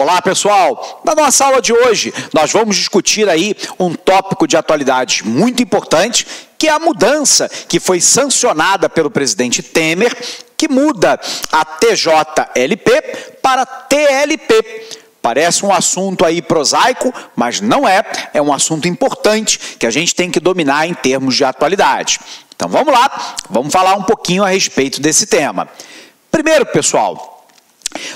Olá, pessoal! Na nossa aula de hoje, nós vamos discutir aí um tópico de atualidade muito importante, que é a mudança que foi sancionada pelo presidente Temer, que muda a TJLP para TLP. Parece um assunto aí prosaico, mas não é. É um assunto importante que a gente tem que dominar em termos de atualidade. Então vamos lá, vamos falar um pouquinho a respeito desse tema. Primeiro, pessoal,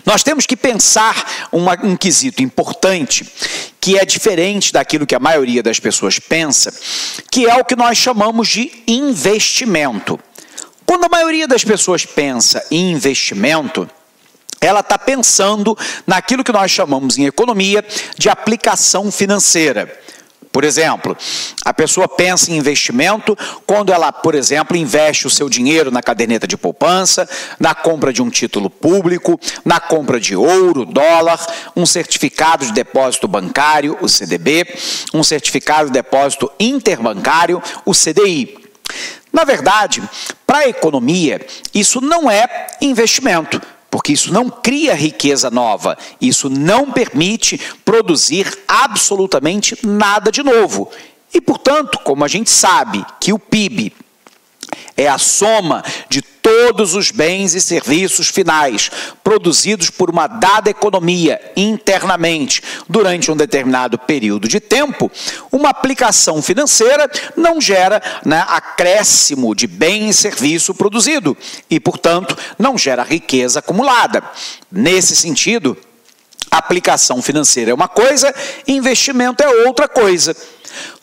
nós temos que pensar um quesito importante, que é diferente daquilo que a maioria das pessoas pensa, que é o que nós chamamos de investimento. Quando a maioria das pessoas pensa em investimento, ela está pensando naquilo que nós chamamos em economia de aplicação financeira. Por exemplo, a pessoa pensa em investimento quando ela, por exemplo, investe o seu dinheiro na caderneta de poupança, na compra de um título público, na compra de ouro, dólar, um certificado de depósito bancário, o CDB, um certificado de depósito interbancário, o CDI. Na verdade, para a economia, isso não é investimento, porque isso não cria riqueza nova, isso não permite produzir absolutamente nada de novo. E, portanto, como a gente sabe que o PIB é a soma de todos os bens e serviços finais produzidos por uma dada economia internamente durante um determinado período de tempo, uma aplicação financeira não gera acréscimo de bem e serviço produzido e, portanto, não gera riqueza acumulada. Nesse sentido, aplicação financeira é uma coisa, investimento é outra coisa.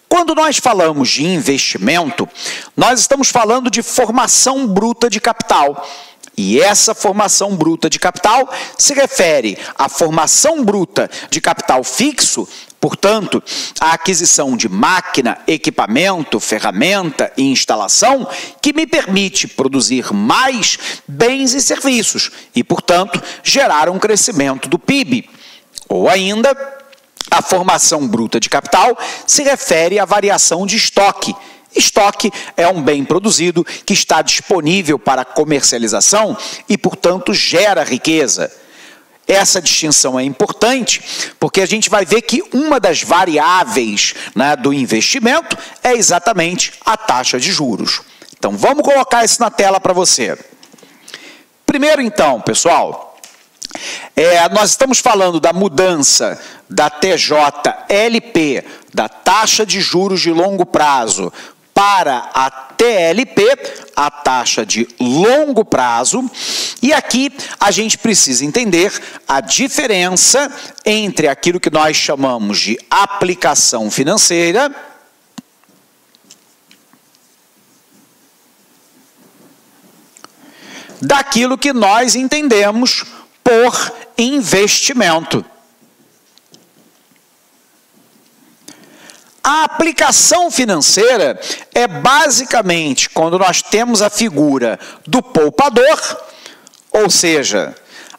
Quando nós falamos de investimento, nós estamos falando de formação bruta de capital. E essa formação bruta de capital se refere à formação bruta de capital fixo, portanto, a aquisição de máquina, equipamento, ferramenta e instalação que me permite produzir mais bens e serviços e, portanto, gerar um crescimento do PIB. Ou ainda, a formação bruta de capital se refere à variação de estoque. Estoque é um bem produzido que está disponível para comercialização e, portanto, gera riqueza. Essa distinção é importante porque a gente vai ver que uma das variáveis do investimento é exatamente a taxa de juros. Então, vamos colocar isso na tela para você. Primeiro, então, pessoal, nós estamos falando da mudança da TJLP, da taxa de juros de longo prazo, para a TLP, a taxa de longo prazo, e aqui a gente precisa entender a diferença entre aquilo que nós chamamos de aplicação financeira daquilo que nós entendemos por investimento. A aplicação financeira é basicamente quando nós temos a figura do poupador, ou seja,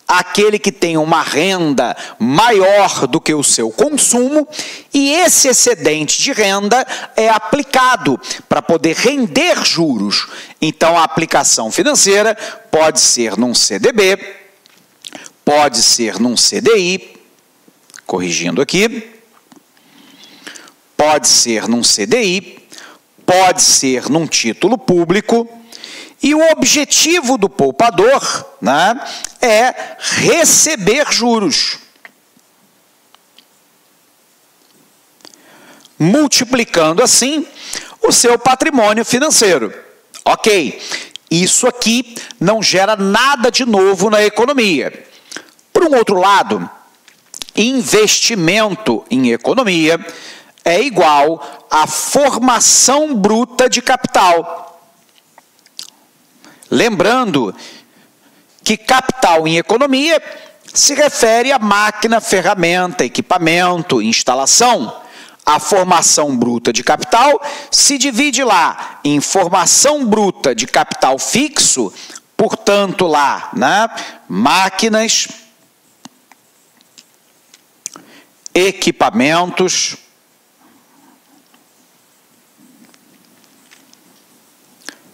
aquele que tem uma renda maior do que o seu consumo, e esse excedente de renda é aplicado para poder render juros. Então, a aplicação financeira pode ser num CDB, pode ser num CDI, corrigindo aqui, pode ser num CDI, pode ser num título público, e o objetivo do poupador é receber juros, multiplicando assim o seu patrimônio financeiro. Ok, isso aqui não gera nada de novo na economia. Por um outro lado, investimento em economia é igual à formação bruta de capital. Lembrando que capital em economia se refere a máquina, ferramenta, equipamento, instalação. A formação bruta de capital se divide lá em formação bruta de capital fixo, portanto lá, máquinas, equipamentos,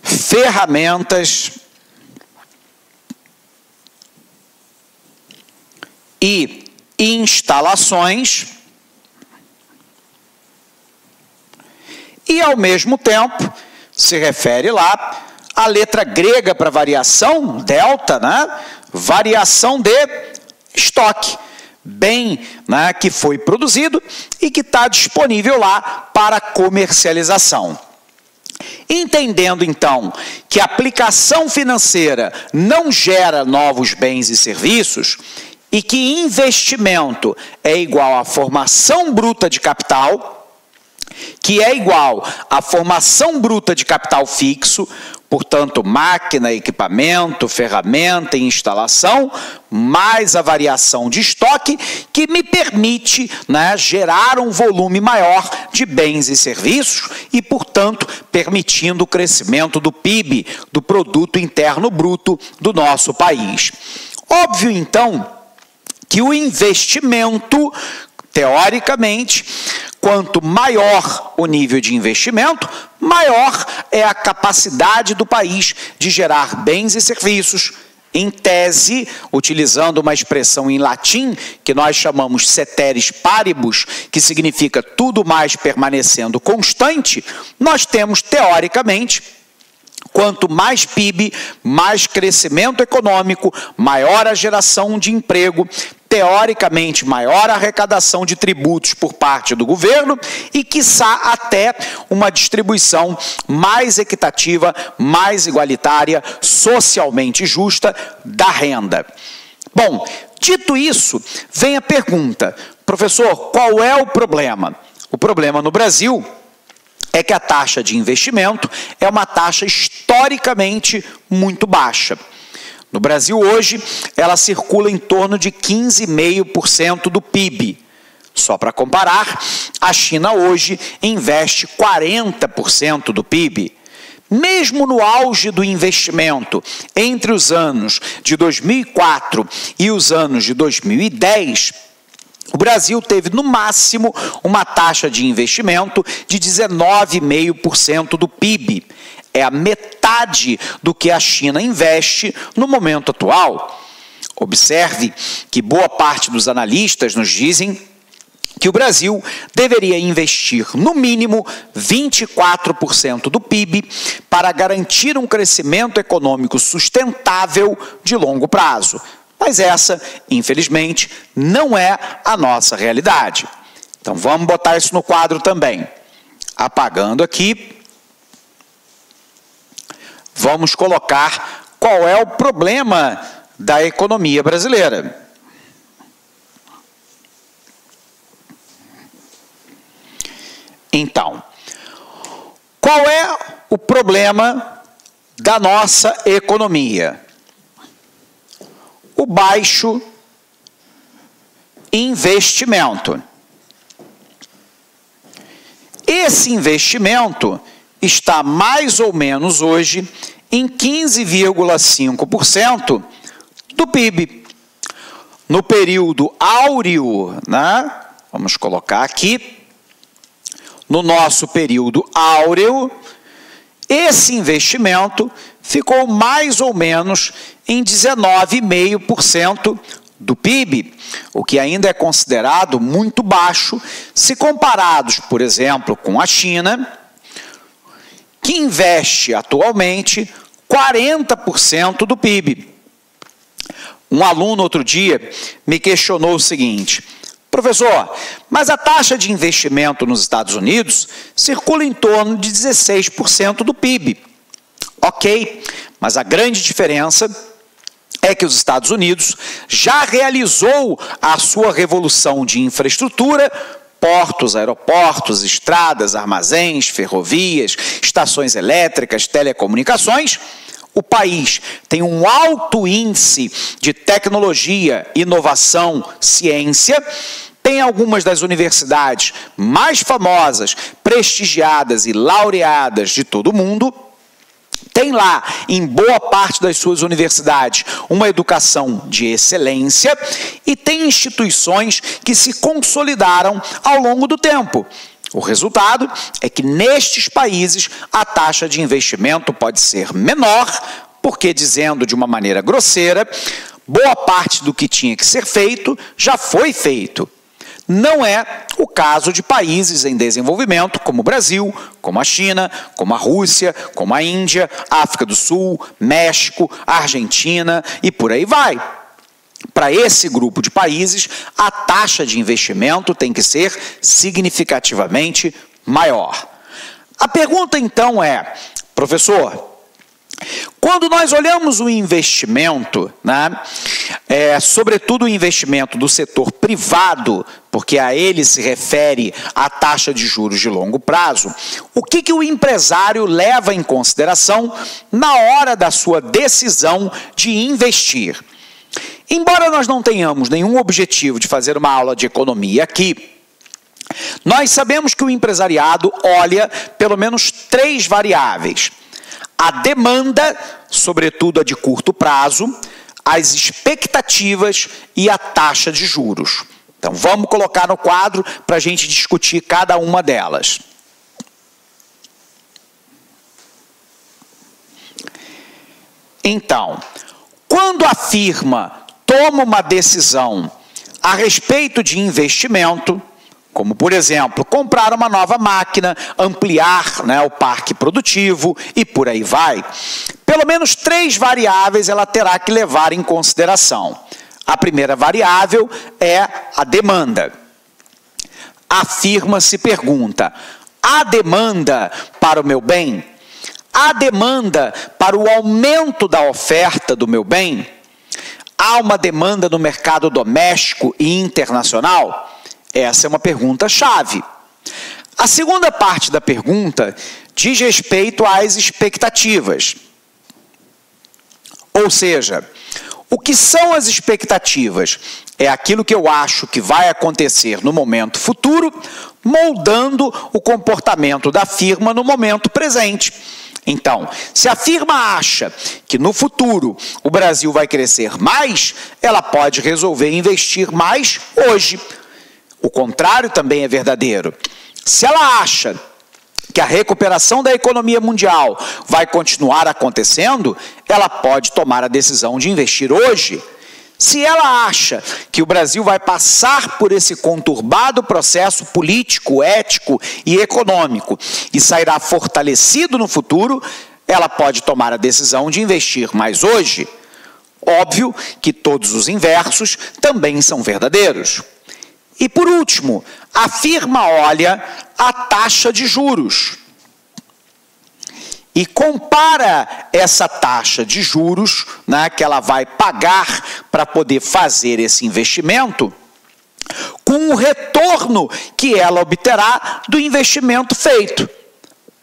ferramentas e instalações e, ao mesmo tempo, se refere lá à letra grega para variação, delta, né? Variação de estoque, bem, né, que foi produzido e que está disponível lá para comercialização. Entendendo, então, que a aplicação financeira não gera novos bens e serviços e que investimento é igual à formação bruta de capital, que é igual à formação bruta de capital fixo, portanto, máquina, equipamento, ferramenta e instalação, mais a variação de estoque, que me permite, né, gerar um volume maior de bens e serviços e, portanto, permitindo o crescimento do PIB, do Produto Interno Bruto do nosso país. Óbvio, então, que o investimento, teoricamente, quanto maior o nível de investimento, maior é a capacidade do país de gerar bens e serviços. Em tese, utilizando uma expressão em latim, que nós chamamos ceteris paribus, que significa tudo mais permanecendo constante, nós temos, teoricamente, quanto mais PIB, mais crescimento econômico, maior a geração de emprego, teoricamente maior a arrecadação de tributos por parte do governo e, quiçá, até uma distribuição mais equitativa, mais igualitária, socialmente justa da renda. Bom, dito isso, vem a pergunta: professor, qual é o problema? O problema no Brasil é que a taxa de investimento é uma taxa historicamente muito baixa. No Brasil, hoje, ela circula em torno de 15,5% do PIB. Só para comparar, a China hoje investe 40% do PIB. Mesmo no auge do investimento, entre os anos de 2004 e os anos de 2010, o Brasil teve, no máximo, uma taxa de investimento de 19,5% do PIB. É a metade do que a China investe no momento atual. Observe que boa parte dos analistas nos dizem que o Brasil deveria investir, no mínimo, 24% do PIB para garantir um crescimento econômico sustentável de longo prazo. Mas essa, infelizmente, não é a nossa realidade. Então vamos botar isso no quadro também. Apagando aqui, vamos colocar qual é o problema da economia brasileira. Então, qual é o problema da nossa economia? O baixo investimento. Esse investimento está mais ou menos hoje em 15,5% do PIB. No período áureo, né? Vamos colocar aqui, no nosso período áureo, esse investimento ficou mais ou menos em 19,5% do PIB, o que ainda é considerado muito baixo se comparados, por exemplo, com a China, que investe atualmente 40% do PIB. Um aluno outro dia me questionou o seguinte: professor, mas a taxa de investimento nos Estados Unidos circula em torno de 16% do PIB. Ok, mas a grande diferença é que os Estados Unidos já realizou a sua revolução de infraestrutura, portos, aeroportos, estradas, armazéns, ferrovias, estações elétricas, telecomunicações. O país tem um alto índice de tecnologia, inovação, ciência, tem algumas das universidades mais famosas, prestigiadas e laureadas de todo o mundo, tem lá, em boa parte das suas universidades, uma educação de excelência e tem instituições que se consolidaram ao longo do tempo. O resultado é que nestes países a taxa de investimento pode ser menor, porque, dizendo de uma maneira grosseira, boa parte do que tinha que ser feito já foi feito. Não é o caso de países em desenvolvimento, como o Brasil, como a China, como a Rússia, como a Índia, África do Sul, México, Argentina e por aí vai. Para esse grupo de países, a taxa de investimento tem que ser significativamente maior. A pergunta então é, professor, quando nós olhamos o investimento, né, sobretudo o investimento do setor privado, porque a ele se refere a taxa de juros de longo prazo, o que o empresário leva em consideração na hora da sua decisão de investir? Embora nós não tenhamos nenhum objetivo de fazer uma aula de economia aqui, nós sabemos que o empresariado olha pelo menos 3 variáveis. A demanda, sobretudo a de curto prazo, as expectativas e a taxa de juros. Então, vamos colocar no quadro para a gente discutir cada uma delas. Então, quando a firma toma uma decisão a respeito de investimento, como, por exemplo, comprar uma nova máquina, ampliar, né, o parque produtivo e por aí vai, pelo menos 3 variáveis ela terá que levar em consideração. A primeira variável é a demanda. A firma se pergunta, há demanda para o meu bem? Há demanda para o aumento da oferta do meu bem? Há uma demanda no mercado doméstico e internacional? Essa é uma pergunta-chave. A segunda parte da pergunta diz respeito às expectativas. Ou seja, o que são as expectativas? É aquilo que eu acho que vai acontecer no momento futuro, moldando o comportamento da firma no momento presente. Então, se a firma acha que no futuro o Brasil vai crescer mais, ela pode resolver investir mais hoje. O contrário também é verdadeiro. Se ela acha que a recuperação da economia mundial vai continuar acontecendo, ela pode tomar a decisão de investir hoje. Se ela acha que o Brasil vai passar por esse conturbado processo político, ético e econômico e sairá fortalecido no futuro, ela pode tomar a decisão de investir mais hoje. Óbvio que todos os inversos também são verdadeiros. E, por último, a firma olha a taxa de juros e compara essa taxa de juros, né, que ela vai pagar para poder fazer esse investimento com o retorno que ela obterá do investimento feito.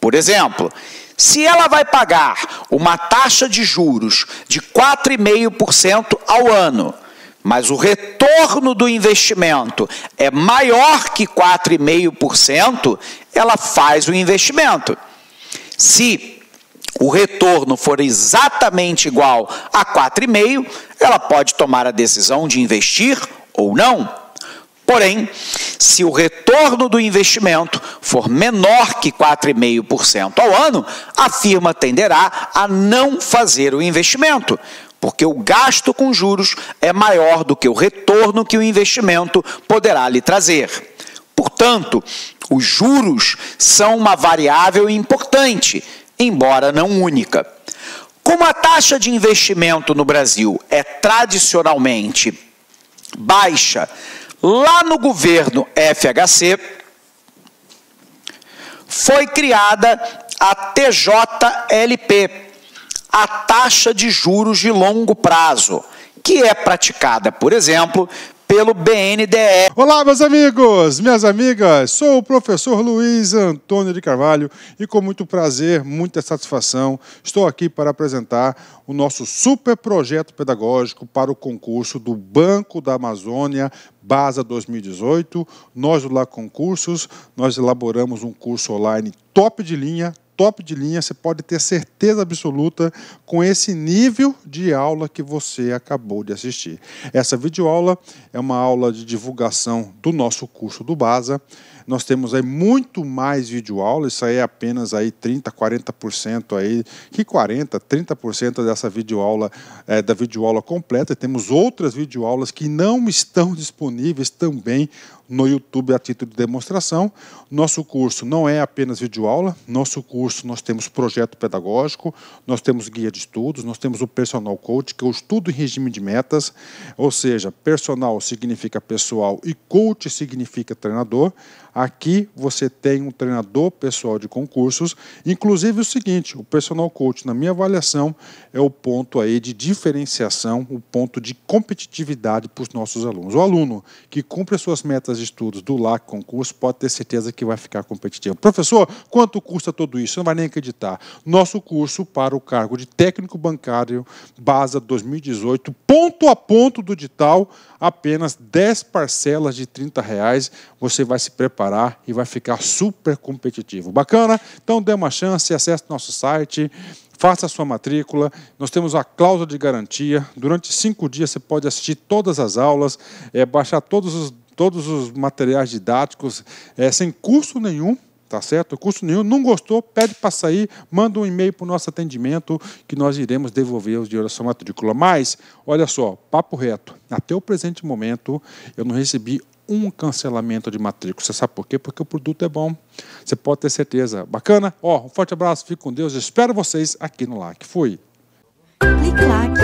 Por exemplo, se ela vai pagar uma taxa de juros de 4,5% ao ano, mas o retorno do investimento é maior que 4,5%, ela faz o investimento. Se o retorno for exatamente igual a 4,5%, ela pode tomar a decisão de investir ou não. Porém, se o retorno do investimento for menor que 4,5% ao ano, a firma tenderá a não fazer o investimento, porque o gasto com juros é maior do que o retorno que o investimento poderá lhe trazer. Portanto, os juros são uma variável importante, embora não única. Como a taxa de investimento no Brasil é tradicionalmente baixa, lá no governo FHC, foi criada a TJLP, a taxa de juros de longo prazo, que é praticada, por exemplo, pelo BNDES. Olá, meus amigos, minhas amigas, sou o professor Luiz Antônio de Carvalho e com muito prazer, muita satisfação, estou aqui para apresentar o nosso super projeto pedagógico para o concurso do Banco da Amazônia, BASA 2018. Nós do Lá Concursos, nós elaboramos um curso online top de linha, top de linha, você pode ter certeza absoluta com esse nível de aula que você acabou de assistir. Essa videoaula é uma aula de divulgação do nosso curso do Basa. Nós temos aí muito mais videoaula, isso aí é apenas aí 30%, 40% aí, que 40%, 30% dessa videoaula da videoaula completa. Temos outras videoaulas que não estão disponíveis também no YouTube a título de demonstração. Nosso curso não é apenas videoaula, nosso curso nós temos projeto pedagógico, nós temos guia de estudos, nós temos o personal coach, que é o estudo em regime de metas, ou seja, personal significa pessoal e coach significa treinador. Aqui você tem um treinador pessoal de concursos, inclusive o seguinte, o personal coach, na minha avaliação, é o ponto aí de diferenciação, o ponto de competitividade para os nossos alunos. O aluno que cumpre as suas metas de estudos do LAC concurso pode ter certeza que vai ficar competitivo. Professor, quanto custa tudo isso? Você não vai nem acreditar. Nosso curso para o cargo de técnico bancário Basa 2018, ponto a ponto do edital, apenas 10 parcelas de R$30, você vai se preparar e vai ficar super competitivo. Bacana? Então dê uma chance, acesse nosso site, faça a sua matrícula, nós temos a cláusula de garantia, durante 5 dias você pode assistir todas as aulas, baixar todos os materiais didáticos, sem custo nenhum. Tá certo? Custo nenhum. Não gostou, pede para sair, manda um e-mail para o nosso atendimento que nós iremos devolver os dinheiros da sua matrícula. Mas, olha só, papo reto, até o presente momento eu não recebi um cancelamento de matrícula. Você sabe por quê? Porque o produto é bom. Você pode ter certeza. Bacana? Ó, um forte abraço, fique com Deus. Eu espero vocês aqui no LAC. Fui! Clique LAC.